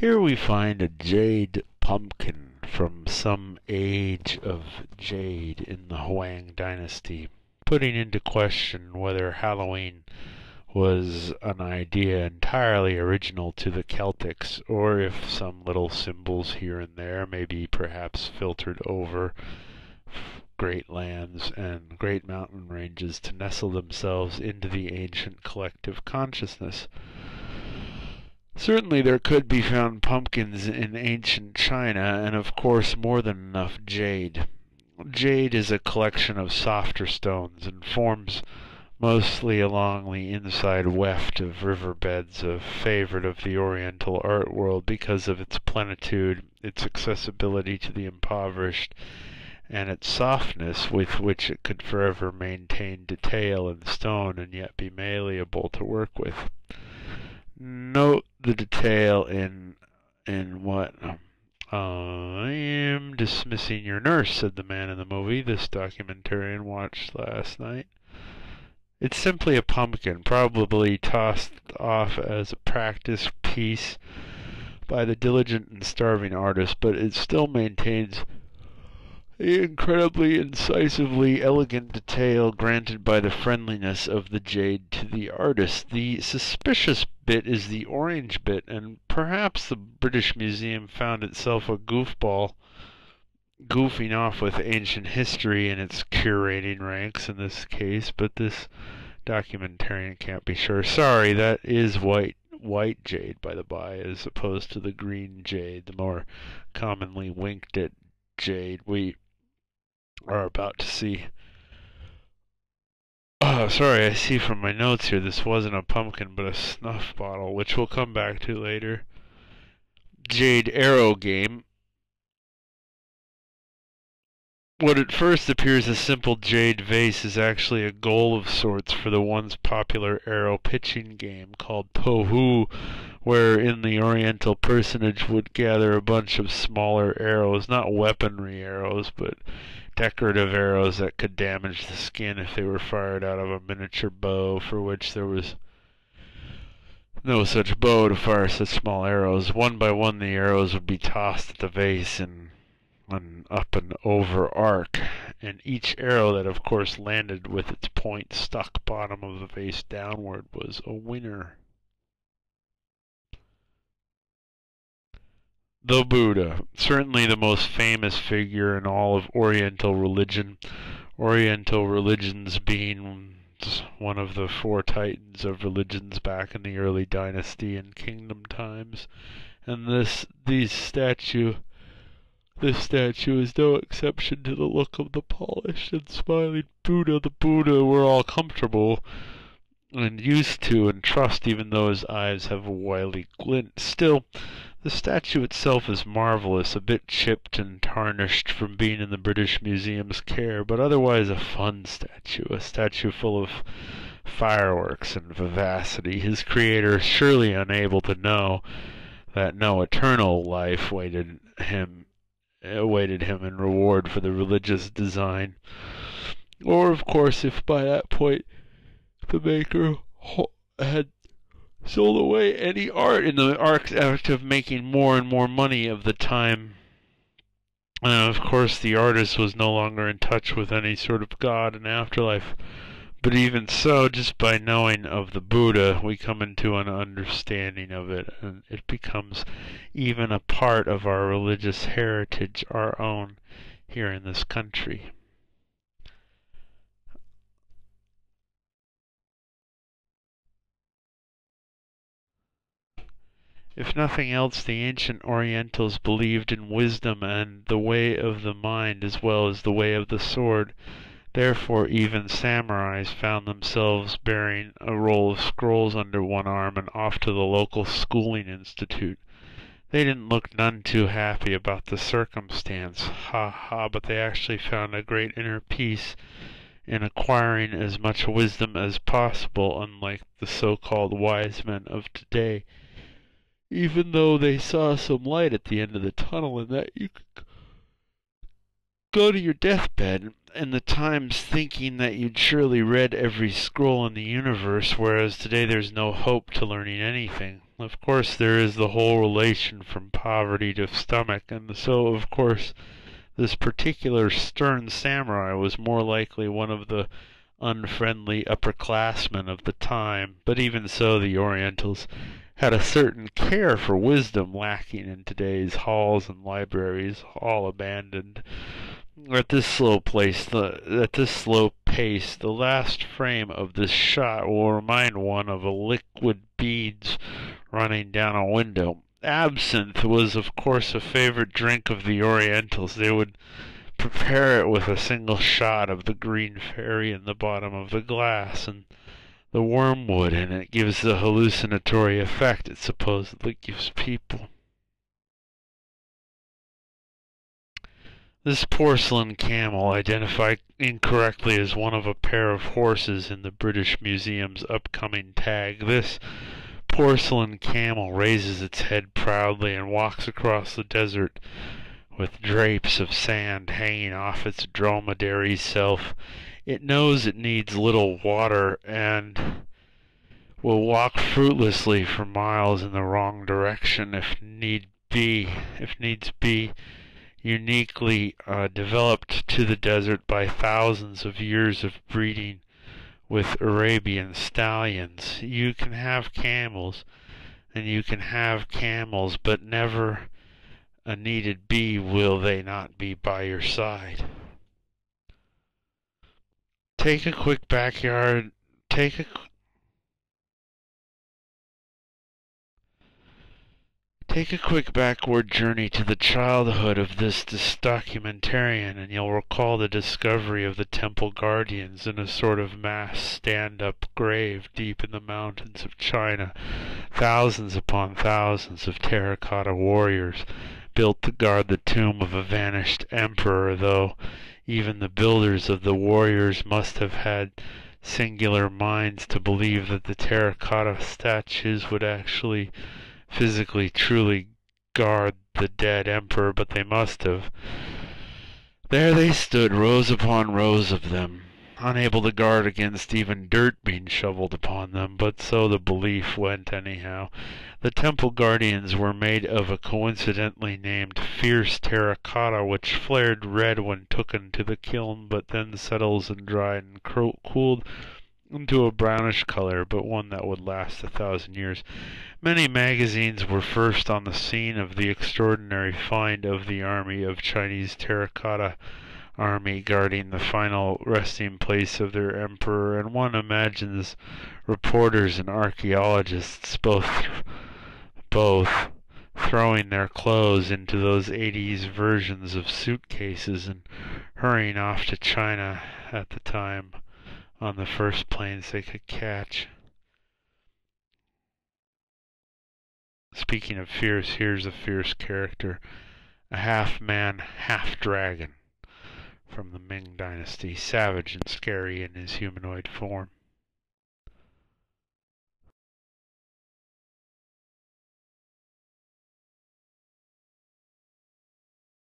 Here we find a jade pumpkin from some age of jade in the Huang dynasty, putting into question whether Halloween was an idea entirely original to the Celtics, or if some little symbols here and there may be perhaps filtered over great lands and great mountain ranges to nestle themselves into the ancient collective consciousness. Certainly there could be found pumpkins in ancient China, and of course more than enough jade. Jade is a collection of softer stones and forms mostly along the inside weft of riverbeds, a favorite of the Oriental art world because of its plenitude, its accessibility to the impoverished, and its softness with which it could forever maintain detail in stone and yet be malleable to work with. Note the detail in what I am dismissing your nurse, said the man in the movie this documentarian watched last night. It's simply a pumpkin, probably tossed off as a practice piece by the diligent and starving artist, but it still maintains the incredibly incisively elegant detail granted by the friendliness of the jade to the artist. The suspicious bit is the orange bit, and perhaps the British Museum found itself a goofball goofing off with ancient history in its curating ranks in this case, but this documentarian can't be sure. Sorry, that is white jade, by the by, as opposed to the green jade, the more commonly winked at jade we are about to see. Oh, sorry, I see from my notes here this wasn't a pumpkin but a snuff bottle, which we'll come back to later. Jade arrow game. What at first appears a simple jade vase is actually a goal of sorts for the once popular arrow pitching game called Tohu, wherein the oriental personage would gather a bunch of smaller arrows, not weaponry arrows, but decorative arrows that could damage the skin if they were fired out of a miniature bow, for which there was no such bow to fire such small arrows. One by one the arrows would be tossed at the vase in an up and over arc, and each arrow that of course landed with its point stuck bottom of the vase downward was a winner. The Buddha, certainly the most famous figure in all of Oriental religion, Oriental religions being one of the four titans of religions back in the early dynasty and kingdom times, and this statue is no exception to the look of the polished and smiling Buddha. The Buddha we're all comfortable and used to and trust, even though his eyes have a wily glint. Still, the statue itself is marvelous, a bit chipped and tarnished from being in the British Museum's care, but otherwise a fun statue, a statue full of fireworks and vivacity. His creator, surely unable to know that no eternal life awaited him in reward for the religious design. Or, of course, if by that point the maker had sold away any art in the act of making more and more money of the time. And of course the artist was no longer in touch with any sort of God and afterlife. But even so, just by knowing of the Buddha, we come into an understanding of it, and it becomes even a part of our religious heritage, our own, here in this country. If nothing else, the ancient Orientals believed in wisdom and the way of the mind as well as the way of the sword. Therefore even samurais found themselves bearing a roll of scrolls under one arm and off to the local schooling institute. They didn't look none too happy about the circumstance, but they actually found a great inner peace in acquiring as much wisdom as possible, unlike the so-called wise men of today, even though they saw some light at the end of the tunnel and that you could go to your deathbed in the times thinking that you'd surely read every scroll in the universe, whereas today there's no hope to learning anything. Of course, there is the whole relation from poverty to stomach, and so, of course, this particular stern samurai was more likely one of the unfriendly upperclassmen of the time, but even so, the Orientals had a certain care for wisdom lacking in today's halls and libraries, all abandoned. At this slow pace, the last frame of this shot will remind one of a liquid beads running down a window. Absinthe was, of course, a favorite drink of the Orientals. They would prepare it with a single shot of the green fairy in the bottom of the glass, and the wormwood in it gives the hallucinatory effect it supposedly gives people. This porcelain camel, identified incorrectly as one of a pair of horses in the British Museum's upcoming tag, this porcelain camel raises its head proudly and walks across the desert with drapes of sand hanging off its dromedary self. It knows it needs little water and will walk fruitlessly for miles in the wrong direction if needs be, uniquely developed to the desert by thousands of years of breeding with Arabian stallions. You can have camels, and you can have camels, but never a needed be will they not be by your side. Take a quick backyard, take a quick backward journey to the childhood of this documentarian, and you'll recall the discovery of the temple guardians in a sort of mass stand-up grave deep in the mountains of China. Thousands upon thousands of terracotta warriors built to guard the tomb of a vanished emperor, though even the builders of the warriors must have had singular minds to believe that the terracotta statues would actually physically truly guard the dead emperor, but they must have. There they stood, rows upon rows of them, unable to guard against even dirt being shoveled upon them, but so the belief went anyhow. The temple guardians were made of a coincidentally named fierce terracotta, which flared red when taken to the kiln, but then settles and dried and cooled into a brownish color, but one that would last 1,000 years. Many magazines were first on the scene of the extraordinary find of the army of Chinese terracotta army guarding the final resting place of their emperor, and one imagines reporters and archaeologists both throwing their clothes into those 80s versions of suitcases and hurrying off to China at the time on the first planes they could catch. Speaking of fierce, here's a fierce character, a half-man, half-dragon from the Ming Dynasty, savage and scary in his humanoid form.